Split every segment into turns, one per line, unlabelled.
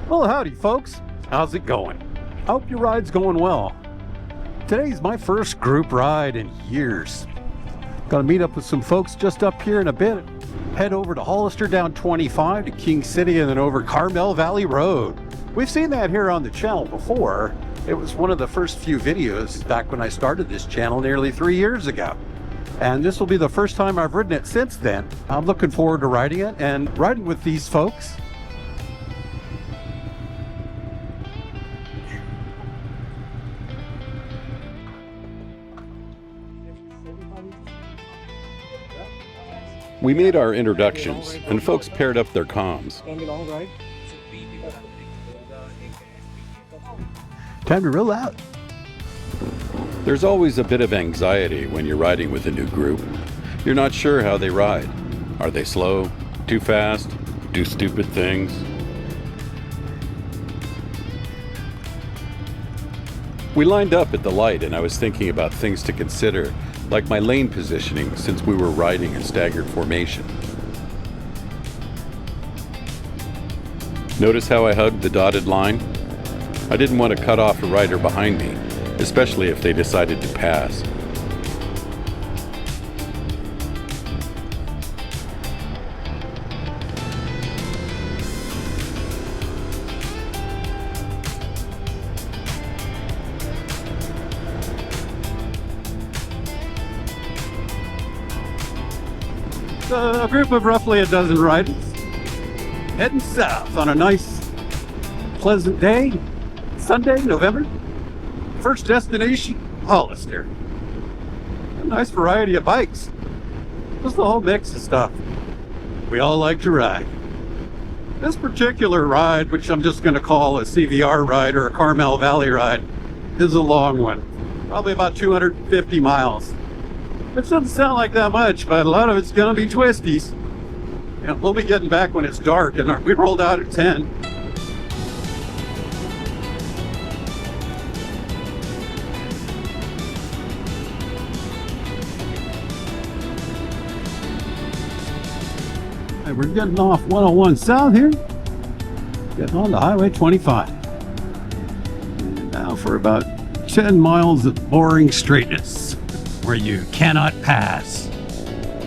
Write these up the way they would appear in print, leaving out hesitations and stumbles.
Well, howdy folks. How's it going? I hope your ride's going well. Today's my first group ride in years. Gonna meet up with some folks just up here in a bit. Head over to Hollister, down 25 to King City, and then over Carmel Valley Road. We've seen that here on the channel before. It was one of the first few videos back when I started this channel nearly 3 years ago. And this will be the first time I've ridden it since then. I'm looking forward to riding it and riding with these folks.
We made our introductions, and folks paired up their comms.
Time to roll out.
There's always a bit of anxiety when you're riding with a new group. You're not sure how they ride. Are they slow? Too fast? Do stupid things? We lined up at the light, and I was thinking about things to consider, like my lane positioning since we were riding in staggered formation. Notice how I hugged the dotted line? I didn't want to cut off a rider behind me, especially if they decided to pass.
A group of roughly a dozen riders heading south on a nice, pleasant day, Sunday, November. First destination, Hollister. A nice variety of bikes. Just the whole mix of stuff. We all like to ride. This particular ride, which I'm just going to call a CVR ride or a Carmel Valley ride, is a long one. Probably about 250 miles. It doesn't sound like that much, but a lot of it's going to be twisties. You know, we'll be getting back when it's dark, and we rolled out at 10. And we're getting off 101 South here, getting on to Highway 25. And now for about 10 miles of boring straightness, where you cannot pass.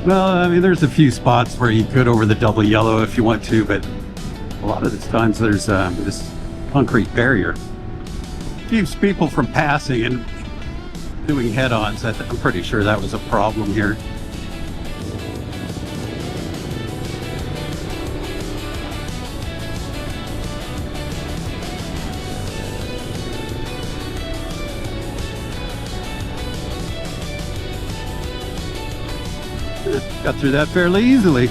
Well, I mean, there's a few spots where you could over the double yellow if you want to, but a lot of the times there's this concrete barrier. Keeps people from passing and doing head-ons. I'm pretty sure that was a problem here. Got through that fairly easily.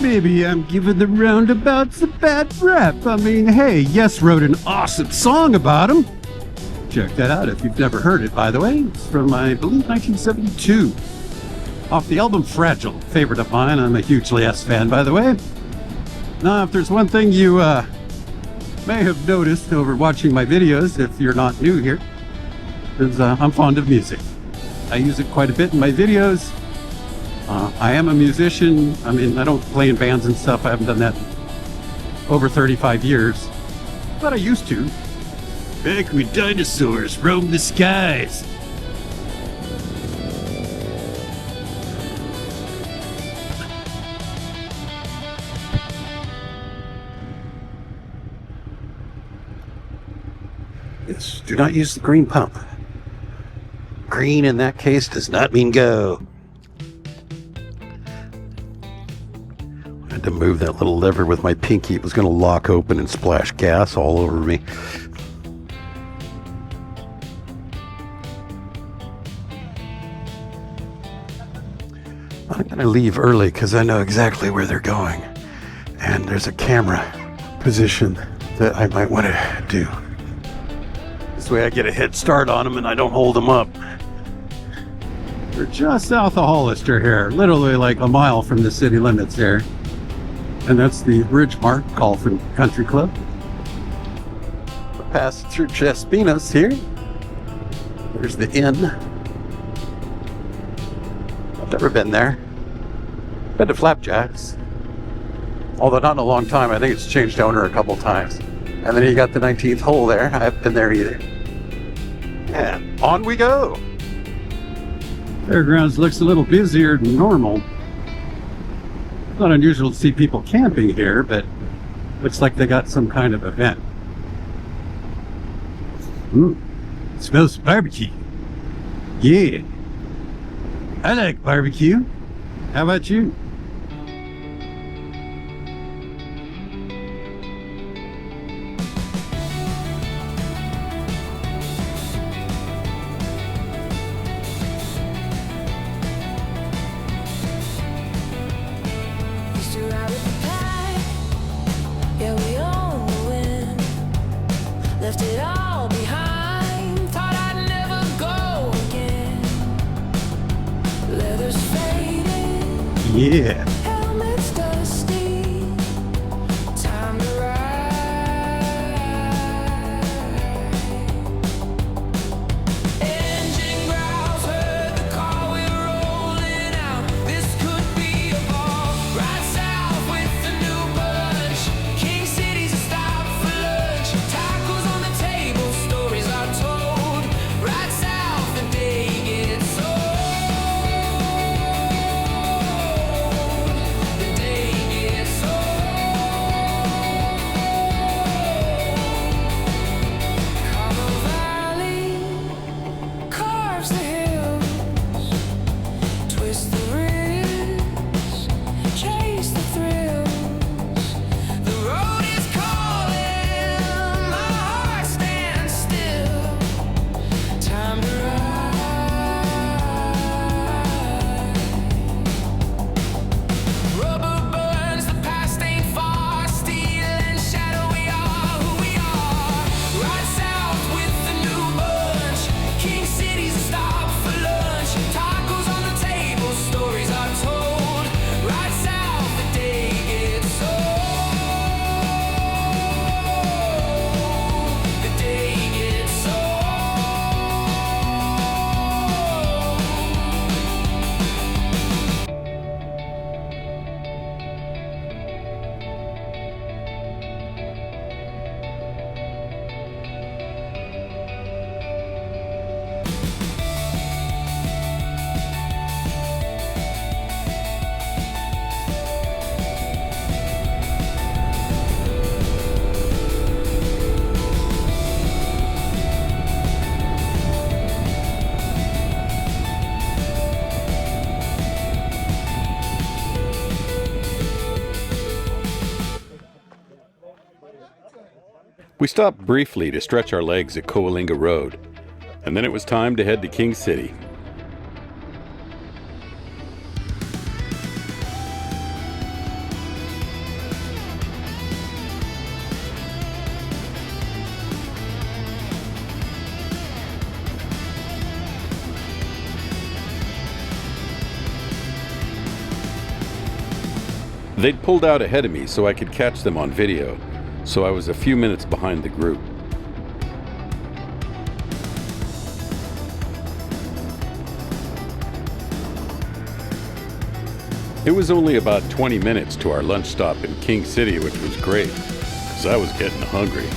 Maybe I'm giving the roundabouts a bad rap. I mean, hey, Yes wrote an awesome song about them. Check that out if you've never heard it, by the way. It's from, I believe, 1972. Off the album Fragile, favorite of mine. I'm a huge Yes fan, by the way. Now, if there's one thing you may have noticed over watching my videos, if you're not new here, is I'm fond of music. I use it quite a bit in my videos. I am a musician. I mean, I don't play in bands and stuff. I haven't done that in over 35 years. But I used to. Back when dinosaurs roamed the skies. Yes, do not use the green pump. Green in that case does not mean go. To move that little lever with my pinky, it was going to lock open and splash gas all over me. I'm going to leave early because I know exactly where they're going, and there's a camera position that I might want to do. This way I get a head start on them and I don't hold them up. We're just south of Hollister here, literally like a mile from the city limits here. And that's the Ridgemark Golf and Country Club. We're passing through Chespinos here. There's the inn. I've never been there. Been to Flapjacks. Although not in a long time. I think it's changed owner a couple times. And then you got the 19th hole there. I haven't been there either. And on we go. Fairgrounds looks a little busier than normal. Not unusual to see people camping here, but looks like they got some kind of event. It smells barbecue. Yeah. I like barbecue. How about you?
Left it all behind, thought I'd never go again. Leather's faded,
Yeah.
helmet's dusty, time to ride. Engine growls, heard the car, we're rolling out. This could be a ball, right south with the new bunch. King City's a stop for lunch. Tacos on the table, stories are told. Right south, the day gets old. The day gets old. Carmel Valley carves the hills, twist the wrists, chase the thrills. The road is calling, my heart stands still. Time to ride. Rubber burns, the past ain't far. Steel and shadow, we are who we are. Right south with the new bunch. King City's a stop for lunch. Tacos on the table, stories are told. Right south, the day gets old. The day gets old.
We stopped briefly to stretch our legs at Coalinga Road, and then it was time to head to King City. They'd pulled out ahead of me so I could catch them on video, so I was a few minutes behind the group. It was only about 20 minutes to our lunch stop in King City, which was great, because I was getting hungry.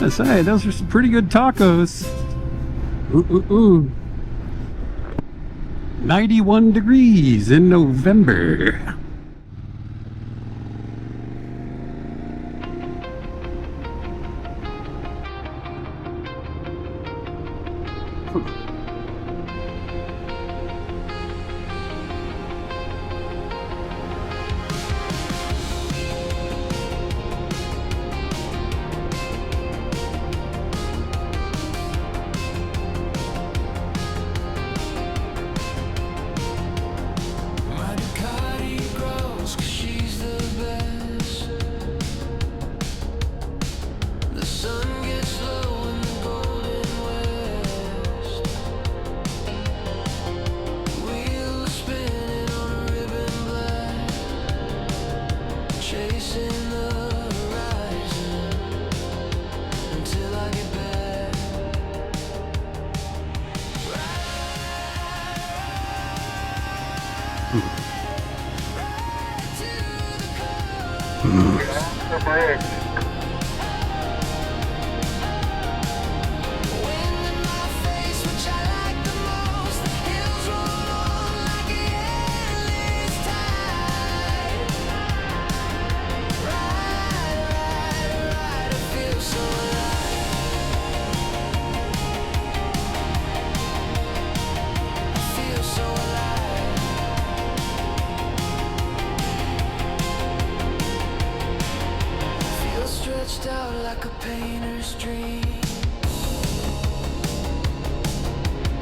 I say, those are some pretty good tacos. Ooh. 91 degrees in November.
rigged.
Wind in my face, which I like the most. The hills roll on like a endless tide. Ride, I feel so alive. I feel so alive. Feel stretched out like a painter's dream.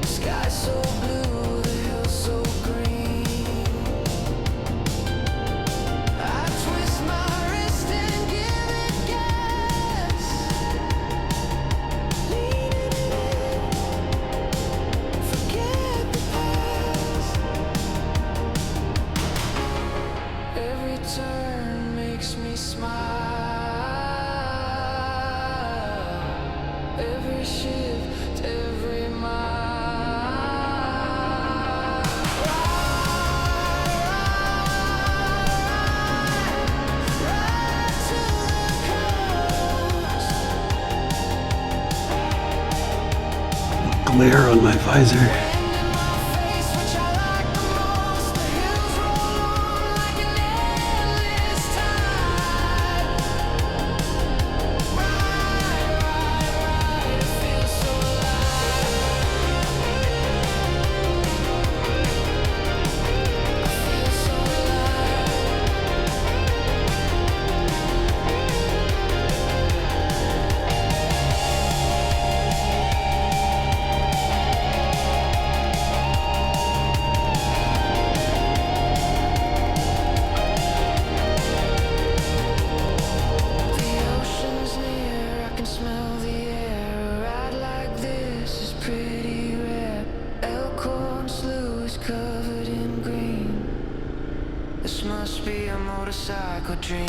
Sky so blue, the hills so green. I twist my wrist and give it gas. Leaning in, forget the past. Every turn makes me smile. Every shift, every mile. Ride to the coast.
Glare on my visor.
Wind in my face, which I like the most. The hills roll on like an endless tide. Ride, it feels so alive. I feel so alive. The ocean's near, I can smell the air. A ride like this is pretty rare. Elkhorn Slough is covered in green. This must be a motorcycle dream.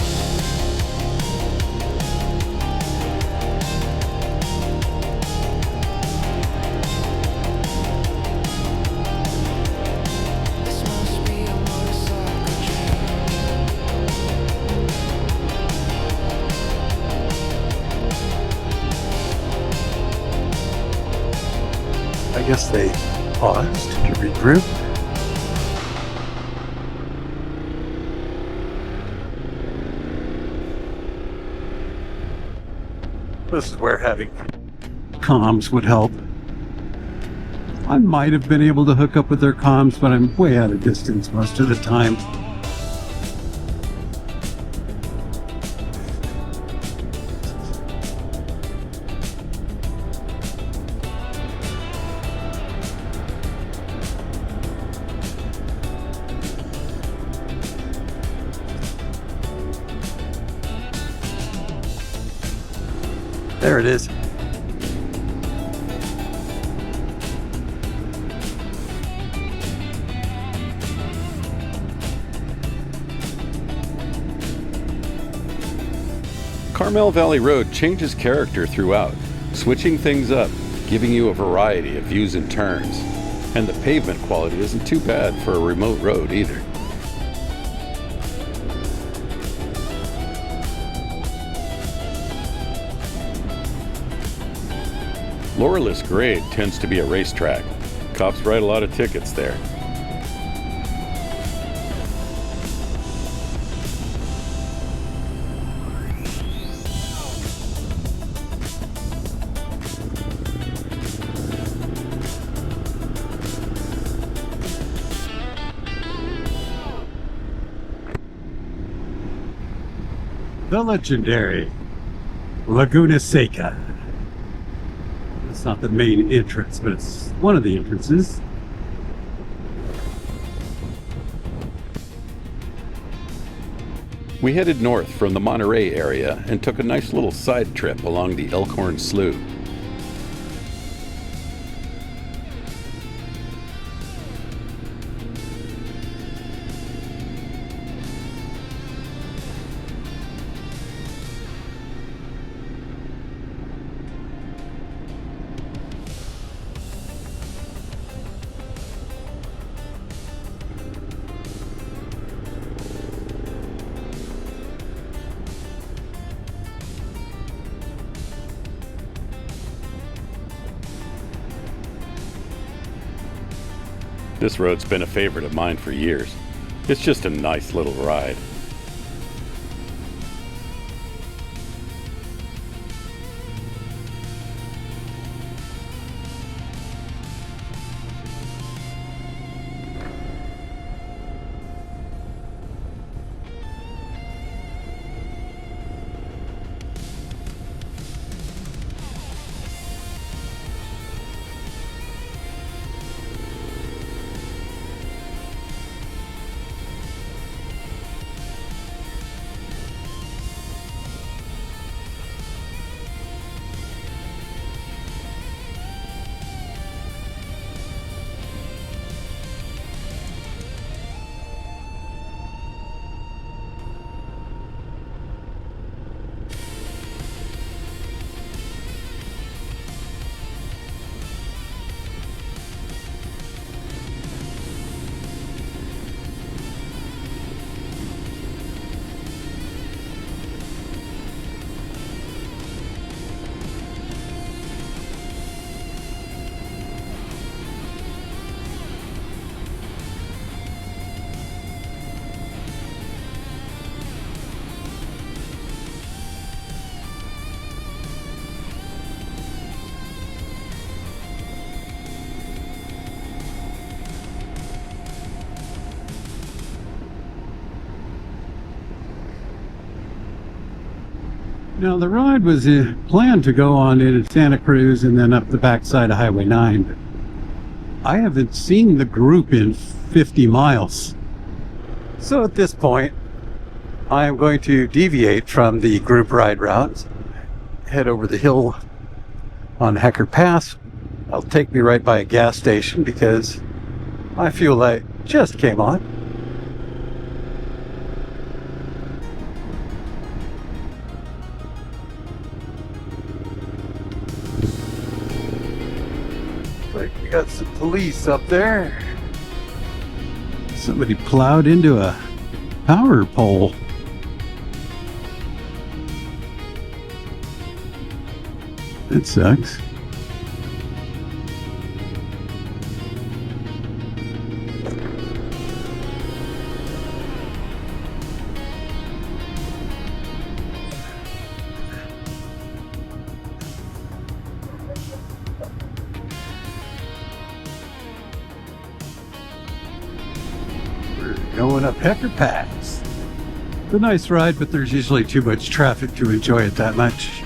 This must be a motorcycle dream.
I guess they paused to regroup. This is where having comms would help. I might have been able to hook up with their comms, but I'm way out of distance most of the time. There it is.
Carmel Valley Road changes character throughout, switching things up, giving you a variety of views and turns. And the pavement quality isn't too bad for a remote road either. Laurelist Grade tends to be a racetrack. Cops write a lot of tickets there.
The legendary Laguna Seca. It's not the main entrance, but it's one of the entrances.
We headed north from the Monterey area and took a nice little side trip along the Elkhorn Slough. This road's been a favorite of mine for years. It's just a nice little ride.
Now, the ride was planned to go on into Santa Cruz and then up the backside of Highway 9. But I haven't seen the group in 50 miles. So at this point, I am going to deviate from the group ride route, head over the hill on Hecker Pass. It'll take me right by a gas station because my fuel light just came on. Like we got some police up there. Somebody plowed into a power pole. That sucks. Going up Hecker Pass. It's a nice ride, but there's usually too much traffic to enjoy it that much.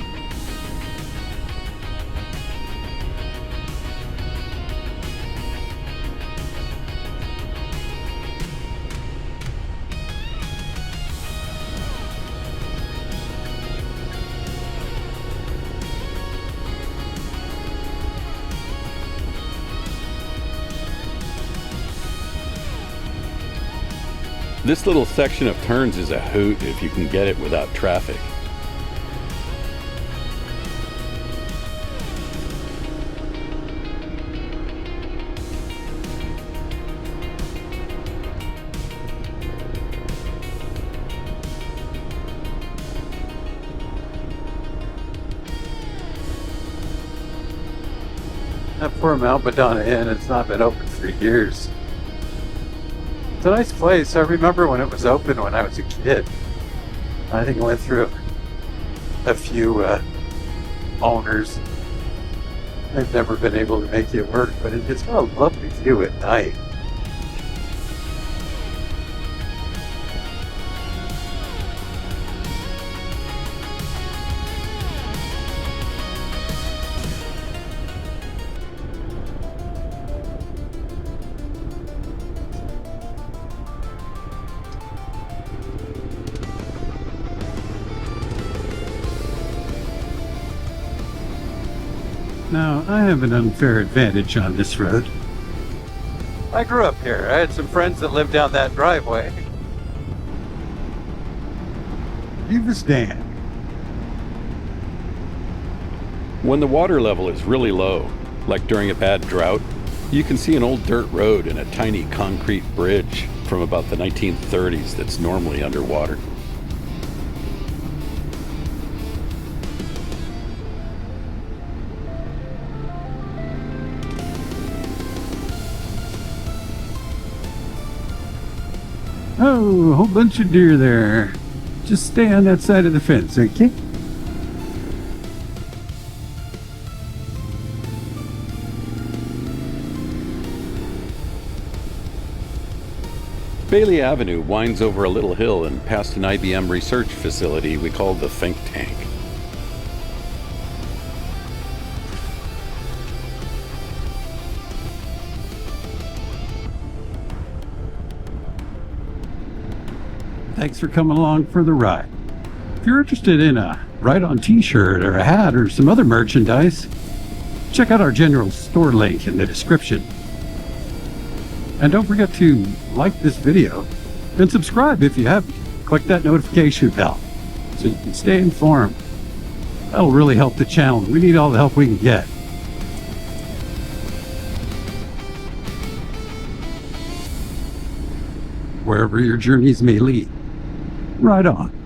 This little section of turns is a hoot if you can get it without traffic.
That poor Mount Madonna Inn, it's not been open for years. It's a nice place. I remember when it was open when I was a kid. I think I went through a few owners. I've never been able to make it work, but it's got a lovely view at night. Now, I have an unfair advantage on this road. I grew up here. I had some friends that lived down that driveway. You stand.
When the water level is really low, like during a bad drought, you can see an old dirt road and a tiny concrete bridge from about the 1930s that's normally underwater.
Oh, a whole bunch of deer there. Just stay on that side of the fence, okay?
Bailey Avenue winds over a little hill and past an IBM research facility we call the Think Tank.
Thanks for coming along for the ride. If you're interested in a ride-on t-shirt or a hat or some other merchandise, check out our general store link in the description. And don't forget to like this video and subscribe if you haven't. Click that notification bell so you can stay informed. That'll really help the channel. We need all the help we can get. Wherever your journeys may lead, ride on.